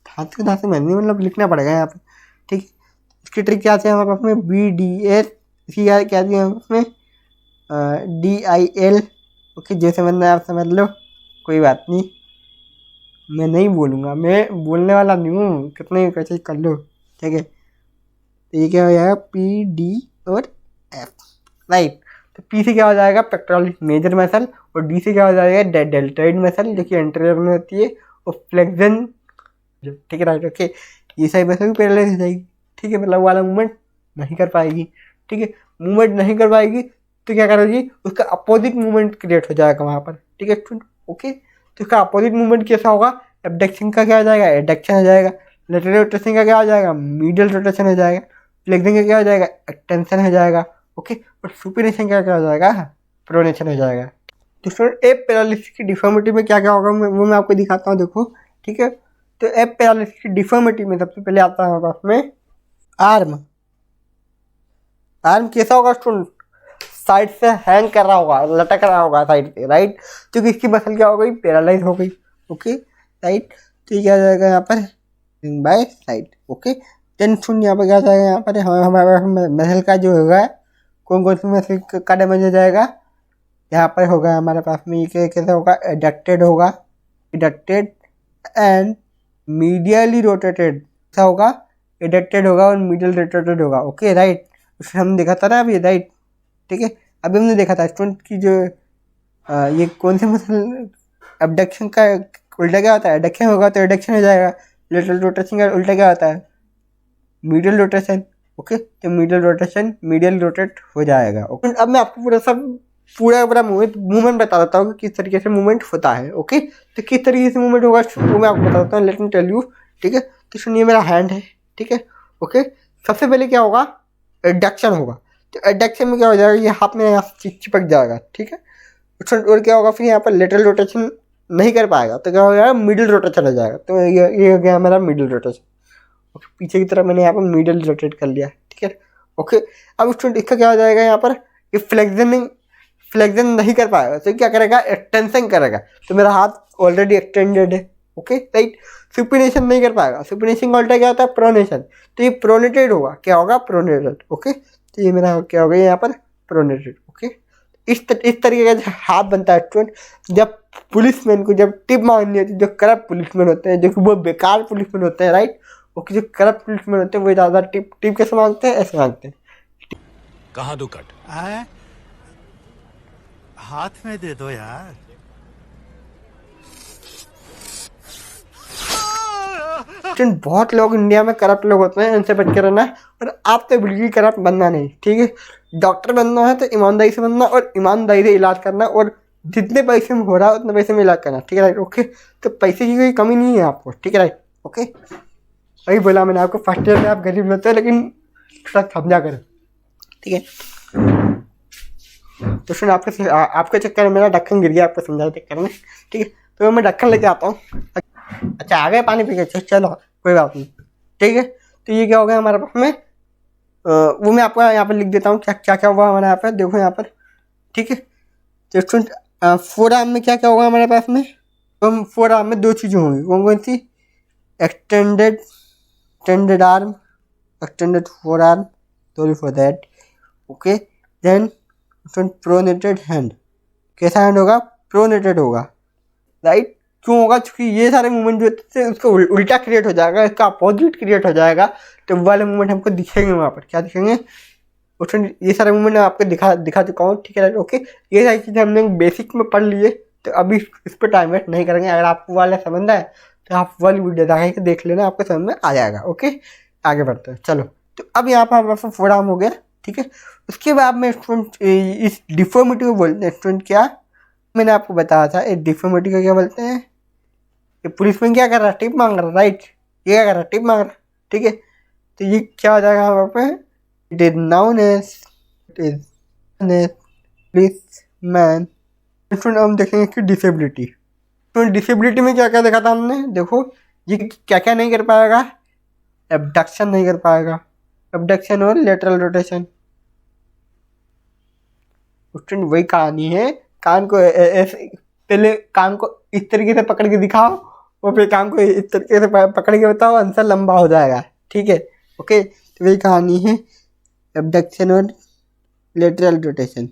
हाथ के हाथ से मैं नहीं, मतलब लिखना पड़ेगा यहाँ पर, ठीक है। इसकी ट्रिक क्या आती है हमारे पास में, BDS, इसकी क्या आती है उसमें DIL। ओके, जैसे मैंने आप समझ लो, कोई बात नहीं, मैं नहीं बोलूँगा, मैं बोलने वाला नहीं हूँ, कितने कैसे कर लो, ठीक है। तो ये क्या हो जाएगा, PD और F, राइट। तो P से क्या हो जाएगा, पेक्टोरल मेजर मसल, और D से क्या हो जाएगा, डेल्टोइड मसल, जो कि एंटीरियर में होती है, और फ्लेक्जन, ठीक है, राइट। ओके, ये सारी मसल भी पैरेलल हो जाएगी, ठीक है, मतलब वाला मूवमेंट नहीं कर पाएगी, ठीक है। मूवमेंट नहीं कर पाएगी तो क्या करोगी, उसका अपोजिट मूवमेंट क्रिएट हो जाएगा वहाँ पर, ठीक है स्टूडेंट। ओके, तो इसका अपोजिट मूवमेंट कैसा होगा, एबडक्शन का क्या हो जाएगा, एडक्शन हो जाएगा। लेटरल रोटेशन का क्या हो जाएगा, मीडियल रोटेशन हो जाएगा। फ्लेक्सिंग का क्या हो जाएगा, एक्सटेंशन हो जाएगा। ओके, और सुपिनेशन का क्या हो जाएगा, प्रोनेशन हो जाएगा। तो स्टूडेंट एप पैरालिसिस की डिफॉर्मिटी में क्या क्या होगा, वो मैं आपको दिखाता हूँ, देखो, ठीक है। तो एप पैरालिसिस की डिफॉर्मिटी में सबसे पहले आता है हमारे पास में आर्म। आर्म कैसा होगा स्टूडेंट, साइड से हैंग कर रहा होगा, लटक रहा होगा साइड पे, राइट, क्योंकि इसकी मसल क्या हो गई, पैरालाइज हो गई। ओके, राइट, तो ये क्या जाएगा यहाँ पर, बाय साइड। ओके, देन सुन यहाँ पर क्या जाएगा, यहाँ पर हमारे मसल का जो होगा, कौन कौन सी मसल का डैमेज हो जाएगा, यहाँ पर होगा हमारे पास में, ये कैसे होगा, एडक्टेड होगा, एडक्टेड एंड मीडियली रोटेटेड, ऐसा होगा, एडक्टेड होगा और मीडियल रोटेटेड होगा। ओके, राइट, उसमें हम देखा था ना अभी, राइट, ठीक है। अभी हमने देखा था स्टूडेंट की जो ये कौन से मसल, एबडक्शन का उल्टा क्या होता है, एडक्शन होगा तो एडक्शन हो जाएगा। लेटरल रोटेशन का उल्टा क्या होता है, मीडियल रोटेशन। ओके, तो मीडियल रोटेशन मीडियल रोटेट हो जाएगा। ओके, अब मैं आपको पूरा मूवमेंट बता देता हूँ कि किस तरीके से मूवमेंट होता है। ओके, तो किस तरीके से मूवमेंट होगा वो मैं आपको बता देता हूँ, लेट मी टेल यू, ठीक है। तो सुनिए, मेरा हैंड है, ठीक है। ओके, सबसे पहले क्या होगा, एडक्शन होगा। तो एडक्शन में क्या हो जाएगा, ये हाथ में यहाँ चिपक जाएगा, ठीक है। और क्या होगा, फिर यहाँ पर लेटरल रोटेशन नहीं कर पाएगा, तो क्या हो जाएगा, मिडिल रोटेशन हो जाएगा। तो ये हो गया मेरा मिडिल रोटेशन। ओके, पीछे की तरफ मैंने यहाँ पर मिडिल रोटेट कर लिया, ठीक है। ओके, अब स्टूडेंट इसका क्या हो जाएगा, यहाँ पर ये फ्लेक्जन नहीं कर पाएगा, तो क्या करेगा, एक्सटेंशन करेगा। तो मेरा हाथ ऑलरेडी एक्सटेंडेड है। ओके, राइट, सुपिनेशन नहीं कर पाएगा। सुपिनेशन का उल्टा क्या होता है, प्रोनेशन। तो ये प्रोनेटेड होगा, क्या होगा, प्रोनेटेड। ओके, तो ये मेरा क्या हो गया यहाँ पर, प्रोनेटेड। ओके, इस तरीके का हाथ बनता है स्टूडेंट। जब पुलिसमैन को जब टिप मांगनी होती है, जो करप्ट पुलिसमैन होते हैं, जो कि वो बेकार पुलिसमैन होते हैं, राइट, ओके, जो करप्ट पुलिसमैन होते हैं वो ज़्यादा टिप कैसे मांगते हैं, ऐसे मांगते हैं। कहाँ दो कट हाथ में दे दो यार। बहुत लोग इंडिया में करप्ट लोग होते हैं, इनसे बच के रहना है। और आप तो बिल्कुल करप्ट बनना नहीं, ठीक है। डॉक्टर बनना है तो ईमानदारी से बनना और ईमानदारी से इलाज करना, और जितने पैसे में हो रहा है उतने पैसे में इलाज करना, ठीक है, राइट। ओके, तो पैसे की कोई कमी नहीं है आपको, ठीक है, राइट। ओके, वही बोला मैंने आपको, फर्स्ट ईयर में आप गरीब होते हैं, लेकिन थोड़ा समझा करो, ठीक है। तो सुन, आपके चक्कर में मेरा ढक्कन गिर गया, आपको समझा चक्कर में, ठीक है। तो मैं ढक्कन लेके आता हूँ। अच्छा, आ गए पानी पी के, चलो कोई बात नहीं, ठीक है। तो ये क्या हो गया हमारे पास में, वो मैं आपको यहाँ पर लिख देता हूँ क्या क्या क्या हुआ हमारे यहाँ पर। देखो यहाँ पर, ठीक है। तो स्टूडेंट फोर आर्म में क्या क्या होगा हमारे पास में, तो हम फोर आर्म में दो चीज़ें होंगी, कौन कौन सी, extended arm, extended forearm, sorry for that, okay. Then pronated hand, कैसा हैंड होगा, प्रोनेटेड होगा, राइट। क्यों होगा, क्योंकि ये सारे मूवमेंट जो होते हैं उसका उल्टा क्रिएट हो जाएगा, इसका अपोजिट क्रिएट हो जाएगा, तो वो वाले मूवमेंट हमको दिखेंगे वहाँ पर, क्या दिखेंगे, उसमें ये सारे मूवमेंट मैं आपको दिखा चुका हूँ, ठीक है, ओके। ये सारी चीज़ें हमने बेसिक में पढ़ लिए, तो अभी इस पर टाइम वेस्ट नहीं करेंगे। अगर आपको वाला समझना है तो आप वाली वीडियो देख लेना, आपको समझ में आ जाएगा, ओके। आगे बढ़ते हैं, चलो। तो अब यहाँ पर हमारे पास फोर आर्म हो गया, ठीक है। उसके बाद में स्टूडेंट इस डिफॉर्मिटी को बोलते हैं स्टूडेंट क्या, मैंने आपको बताया था, इस डिफॉर्मिटी को क्या बोलते हैं, ये पुलिसमैन क्या कर रहा है, टिप मांग रहा है, राइट, ये क्या कर रहा है, टिप मांग रहा है, ठीक है। तो ये क्या हो जाएगा हमारे पे, it is known as policeman. Student हम देखेंगे कि डिसेबिलिटी, तो डिसेबिलिटी में क्या क्या देखा था हमने, देखो ये क्या क्या नहीं कर पाएगा, एबडक्शन नहीं कर पाएगा, एबडक्शन और लेटरल रोटेशन। स्टूडेंट वही कहानी है, कान को ऐसे पहले कान को इस तरीके से पकड़ के दिखाओ और फिर कान को इस तरीके से पकड़ के बताओ, आंसर लंबा हो जाएगा, ठीक है, ओके। तो वही कहानी है, एबडक्शन और लेटरल रोटेशन,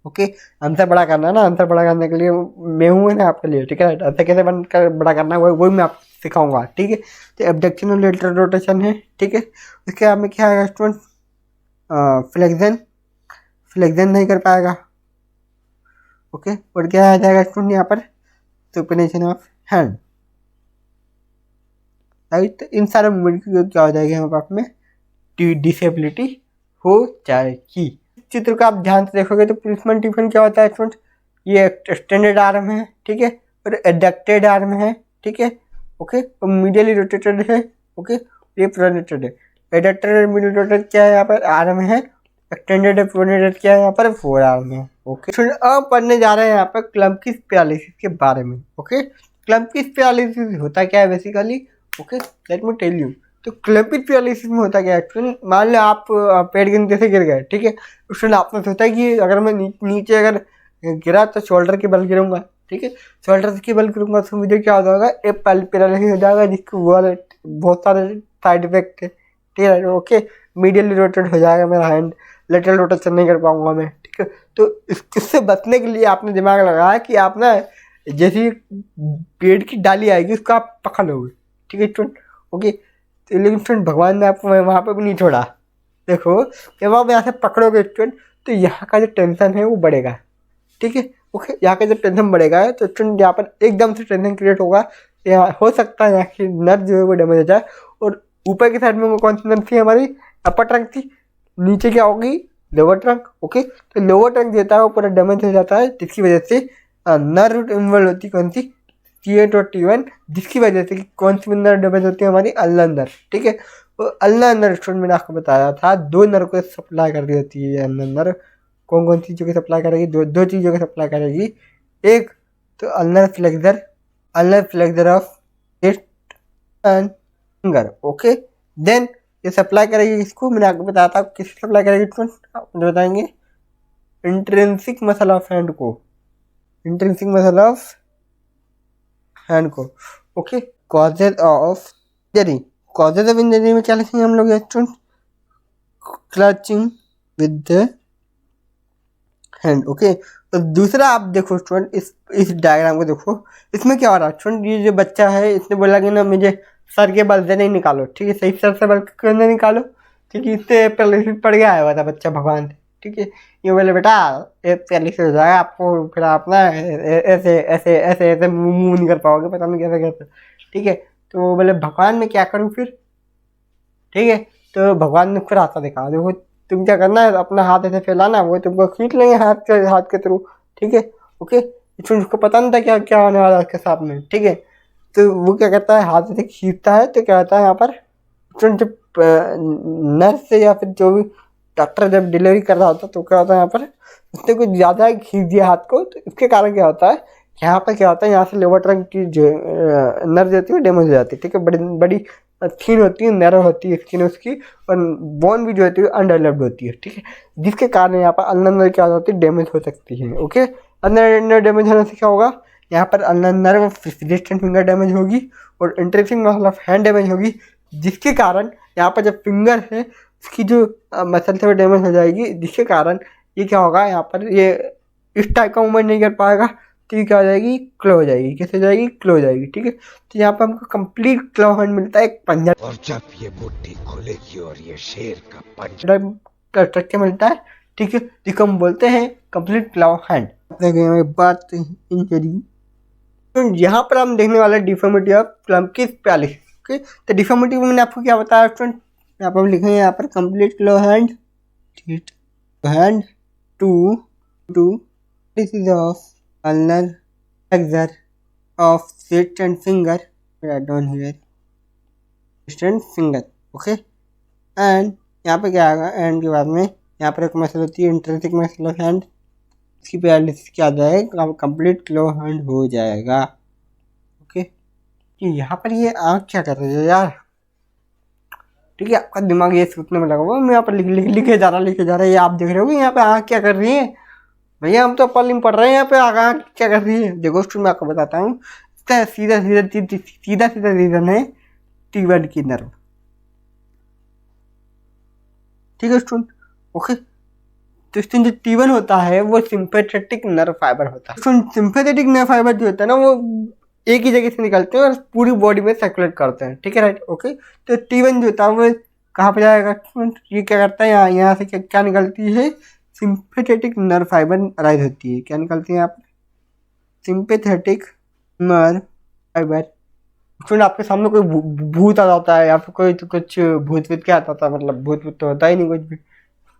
ओके। आंसर बड़ा करना है ना, आंसर बड़ा करने के लिए मैं हूँ ना आपके लिए, ठीक है। आंसर कैसे बनकर बड़ा करना है वही मैं आपको सिखाऊंगा, ठीक है। तो एबडक्शन और लेटरल रोटेशन है, ठीक है। उसके बाद में क्या आएगा स्टूडेंट, फ्लेक्जन नहीं कर पाएगा, ओके। और क्या आ जाएगा स्टूडेंट यहाँ पर, सुपनेशन ऑफ हैंड, राइट। तो इन सारे मूवमेंट की क्या हो जाएगी हमारे पास में, डिसेबिलिटी हो जाएगी। चित्र को आप ध्यान से देखोगे तो पुलिसमैन टिफिन क्या होता है स्टूडेंट, ये एक्सटेंडेड आर्म है, ठीक है, और एडक्टेड आर्म है, ठीक है, ओके, और मीडियली रोटेटेड है, ओके, ये प्रोनेटेड है। एडक्टेड मीडियल रोटेटेड क्या है यहाँ पर, आर्म है, एक्सटेंडेड प्रोनेटेड क्या है यहाँ पर, फोर आर्म है, ओके। अब पढ़ने जा रहे हैं यहाँ पर क्लम्पकी पैरालिसिस के बारे में, ओके। क्लम्पकी पैरालिसिस होता क्या है basically, okay, let me tell you. तो क्लम्पी पैरालिसिस में होता क्या है, मान लो आप पेड़ के नीचे से गिर गए, ठीक है। उसमें आपने सोचा कि अगर मैं नीचे अगर गिरा तो शोल्डर के बल गिरूंगा, ठीक है, शोल्डर के बल गिरूंगा तो मुझे क्या हो जाएगा, एक पैरालिसिस हो जाएगा, जिसके बहुत सारे साइड इफेक्ट है, ठीक है, ओके। मीडियली रोटेट हो जाएगा मेरा हैंड, लेटरल रोटेशन नहीं कर पाऊंगा मैं, ठीक है। तो इससे बचने के लिए आपने दिमाग लगाया कि आप ना जैसी पेड़ की डाली आएगी उसको आप पकड़ लोगे, ठीक है स्टूडेंट, ओके। लेकिन स्टूडेंट भगवान ने आपको वहाँ पर भी नहीं छोड़ा, देखो जब आप यहाँ से पकड़ोगे स्टूडेंट तो यहाँ का जो टेंशन है वो बढ़ेगा, ठीक है, ओके। यहाँ का जो टेंशन बढ़ेगा तो स्टूडेंट यहाँ पर एकदम से टेंशन क्रिएट होगा, यहाँ हो सकता है यहाँ की नर्व जो है वो डैमेज हो जाए। और ऊपर की साइड में वो कौन सी नर्व थी हमारी, अपर ट्रंक थी, नीचे क्या होगी, लोअर ट्रंक, ओके। तो लोअर ट्रंक देता है वो पूरा डैमेज हो जाता है, जिसकी वजह से नर्व इन्वॉल्व होती है, कौन सी, T8 और T1, जिसकी वजह से कौन सी नर्व डैमेज होती है हमारी, अल्नर नर्व, ठीक है। तो अल्नर नर्व स्टूडेंट मैंने आपको बताया था दो नर्व को सप्लाई कर रही होती है अल्नर नर्व, कौन कौन चीज़ों की सप्लाई करेगी, दो चीज़ों की सप्लाई करेगी, एक तो ulnar flexor of wrist and finger, okay. Then ये सप्लाई करेगी किसको, मैंने आपको बताया था किसको सप्लाई करेगी स्टूडेंट, आप मुझे बताएंगे, इंट्रिंसिक मसल ऑफ हैंड को, इंट्रिंसिक मसल ऑफ हैंड को, okay. Causes of injury, causes of injury में क्या लिखेंगे हम लोग student, clutching with the hand, okay. तो दूसरा आप देखो स्टूडेंट, इस डायग्राम को देखो, इसमें क्या हो रहा है स्टूडेंट, ये जो बच्चा है इसने बोला कि ना मुझे सर के बल से नहीं निकालो, ठीक है, सही सर से बल क्यों नहीं निकालो, ठीक है, इससे पैरालिसिस पड़ गया है था बच्चा भगवान से, ठीक है। ये बोले बेटा एक पैरालिसिस हो जाएगा आपको, फिर आप ना ऐसे ऐसे ऐसे ऐसे मूव नहीं कर पाओगे, पता नहीं कैसे कैसे, ठीक है। तो बोले भगवान मैं क्या करूँ फिर, ठीक है। तो भगवान ने फिर रास्ता दिखा, देखो तुम क्या करना है, अपना हाथ ऐसे फैलाना, वो तुमको खींच लेंगे हाथ के थ्रू, ठीक है, ओके। उसको पता नहीं था क्या क्या होने वाला उसके साथ में, ठीक है। तो वो क्या करता है, हाथ से खींचता है, तो क्या होता है यहाँ पर जब नर्स या फिर जो भी डॉक्टर जब डिलीवरी कर रहा होता है तो क्या होता है यहाँ पर उसने कुछ ज़्यादा खींच दिया हाथ को, तो इसके कारण क्या होता है यहाँ पर क्या होता है, यहाँ से लोअर ट्रंक की जो नर्व होती है डैमेज हो जाती है, ठीक है। बड़ी बड़ी थीन होती है, नैरो होती है स्किन उसकी, और बोन भी जो होती है अनडेवलप्ड होती है, ठीक है। जिसके कारण यहाँ पर अल्नर नर्व क्या होती है, डैमेज हो सकती है, ओके। अल्नर नर्व डैमेज होने से क्या होगा, यहाँ पर ulnar nerve distant finger damage होगी और interacting muscle of hand damage होगी, जिसके कारण यहाँ पर जब फिंगर है उसकी जो मसल से डैमेज हो जाएगी, जिसके कारण ये क्या होगा, यहाँ पर ये इस टाइप का मूवमेंट नहीं कर पाएगा, तो ये क्या हो जाएगी, क्लो हो जाएगी। कैसे हो जाएगी, क्लो हो जाएगी, ठीक है। तो यहाँ पर हमको कंप्लीट क्लो हैंड मिलता है, एक पंजा और जब ये मुट्ठी खुलेगी और ये शेर का पंजा का स्ट्रक्चर मिलता है, ठीक है, जिसको हम बोलते हैं कंप्लीट क्लो हैंड। बात इंजरी, तो यहाँ पर हम देखने वाले डिफॉर्मिटी ऑफ क्लम्पकी पैलिस, ओके। तो डिफॉर्मिटी में मैंने आपको क्या बताया स्टूडेंट, यहाँ पर हम लिखेंगे यहाँ पर complete claw hand, hand to disease of ulnar flexure of wrist and finger, write down here, wrist and finger, okay। and यहाँ पे क्या आएगा, एंड के बाद में यहाँ पर एक मसल होती है इंट्रिंसिक मसल ऑफ हैंड, इसकी पैरालिसिस क्या आ जाएगा, कंप्लीट क्लो हैंड हो जाएगा, ओके। कि यहाँ पर ये आँख क्या कर रही है यार, ठीक है। आपका दिमाग ये सोचने में लगा हुआ, मैं यहाँ पर लिखे जा रहा है, ये आप देख रहे हो यहाँ पे आँख क्या कर रही है, भैया हम तो पल में पढ़ रहे हैं, यहाँ पे आँख क्या कर रही है। देखो स्टूडेंट, मैं आपको बताता हूँ, इसका सीधा रीजन है T1 की नर्व, ठीक है स्टूडेंट, ओके। तो स्टूडेंट जो T1 होता है वो सिंपैथेटिक नर्व फाइबर होता है। स्टूडेंट सिंपैथेटिक नर्व फाइबर जो होता है ना, वो एक ही जगह से निकलते हैं और पूरी बॉडी में सर्कुलेट करते हैं, ठीक है, राइट, ओके। तो T1 जो होता है वो कहाँ पे जाएगा स्टूडेंट, ये क्या करता है, यहाँ से क्या निकलती है, सिंपैथेटिक नर्व फाइबर अराइज होती है। क्या निकलती है यहाँ पर, सिंपैथेटिक नर्व फाइबर। स्टूडेंट आपके सामने कोई भूत आ जाता है या फिर कोई तो कुछ भूत क्या आता था, मतलब भूत तो होता ही नहीं कुछ भी,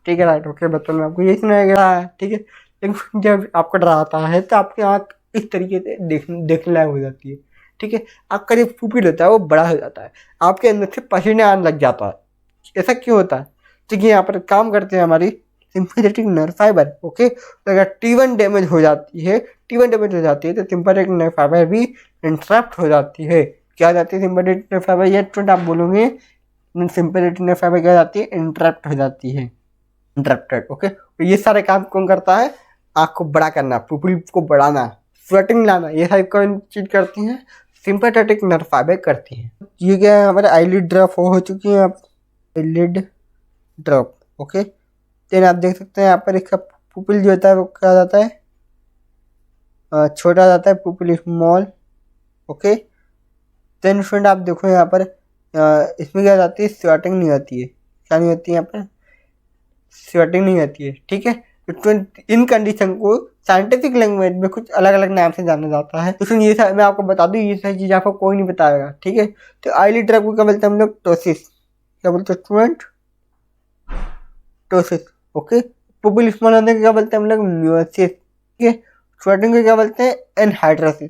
ठीक है, राइट, ओके। बच्चों में आपको यही सुनाया गया है, ठीक है। लेकिन जब आपको डराता है तो आपकी आँख इस तरीके से देखने लायक हो जाती है, ठीक है। आपका जो पुपिल होता है वो बड़ा हो जाता है, आपके अंदर से पसीने आने लग जाता है। ऐसा क्यों होता है, क्योंकि यहाँ पर काम करते हैं हमारी सिंपैथेटिक नर्व फाइबर, ओके। तो अगर T1 डैमेज हो जाती है तो सिंपैथेटिक नर्व फाइबर भी इंटरप्ट हो जाती है। क्या हो जाती है सिंपैथेटिक नर्व फाइबर, ये स्टूडेंट आप बोलोगे, सिंपैथेटिक नर्व फाइबर क्या हो जाती है, इंटरप्ट हो जाती है, इंटरप्टेड, ओके। तो ये सारे काम कौन करता है, आँख को बड़ा करना, पुपिल को बढ़ाना, स्वेटिंग लाना, ये सारी कौन चीज करती है, सिंपैथेटिक नर्व फाइबर करती है। ये क्या है, हमारे आईलिड ड्रॉप हो चुकी है, आईलिड ड्रॉप, ओके। देन आप देख सकते हैं यहाँ पर इसका पुपिल जो होता है वो क्या जाता है, छोटा जाता है, pupil small, okay. Then friend आप देखो यहाँ पर इसमें क्या जाती है, स्वेटिंग नहीं होती है, क्या नहीं होती है यहाँ पर, स्वेटिंग नहीं होती है, ठीक है। तो इन कंडीशन को साइंटिफिक लैंग्वेज में कुछ अलग अलग नाम से जाना जाता है। तो ये मैं आपको बता दूं, ये सारी चीज़ आपको कोई नहीं बताएगा, ठीक है। तो आईलिड ड्रॉप को क्या बोलते हैं हम लोग, टोसिस, क्या बोलते हैं student, ptosis, okay. Pupil small होने को क्या बोलते हैं हम लोग, म्यूसिस, ठीक है। स्वेटिंग को क्या बोलते हैं, एनहाइड्रोसिस,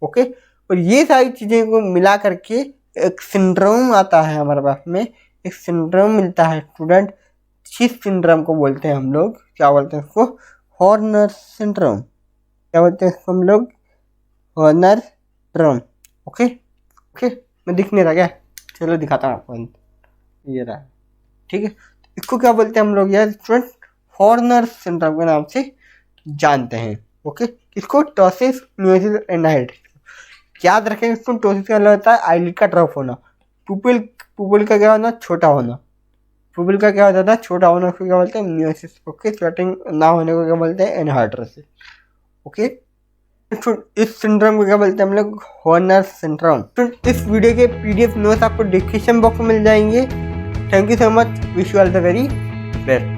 ओके। और ये सारी चीज़ें को मिला करके एक सिंड्रोम आता है हमारे पास में, एक सिंड्रोम मिलता है स्टूडेंट, जिस सिंड्रोम को बोलते हैं हम लोग, क्या बोलते हैं उसको, हॉर्नर सिंड्रोम, क्या बोलते हैं इसको हम लोग, हॉर्नर सिंड्रोम, ओके, ओके। मैं दिख नहीं रहा क्या, चलो दिखाता हूँ आपको, ये रहा, ठीक है। इसको क्या बोलते हैं हम लोग यार स्टूडेंट, हॉर्नर सिंड्रोम के नाम से जानते हैं, ओके। इसको टोसिस म्यूसिस एनहाइड्रोसिस, याद रखें इसको। टोसिस का मतलब होता है आईलिड का ड्रॉप होना, पुपिल का क्या होना, छोटा होना, पुपिल का क्या होता था, छोटा होना, उसको क्या बोलते हैं, म्यूसिस, ओके। स्वेटिंग ना होने को क्या बोलते हैं, एनहाइड्रोसिस, ओके। इस सिंड्रोम को क्या बोलते हैं हम लोग, हॉर्नर सिंड्रोम। इस वीडियो के PDF नोट्स आपको डिस्क्रिप्शन बॉक्स में मिल जाएंगे। Thank you so much, wish you all the very best.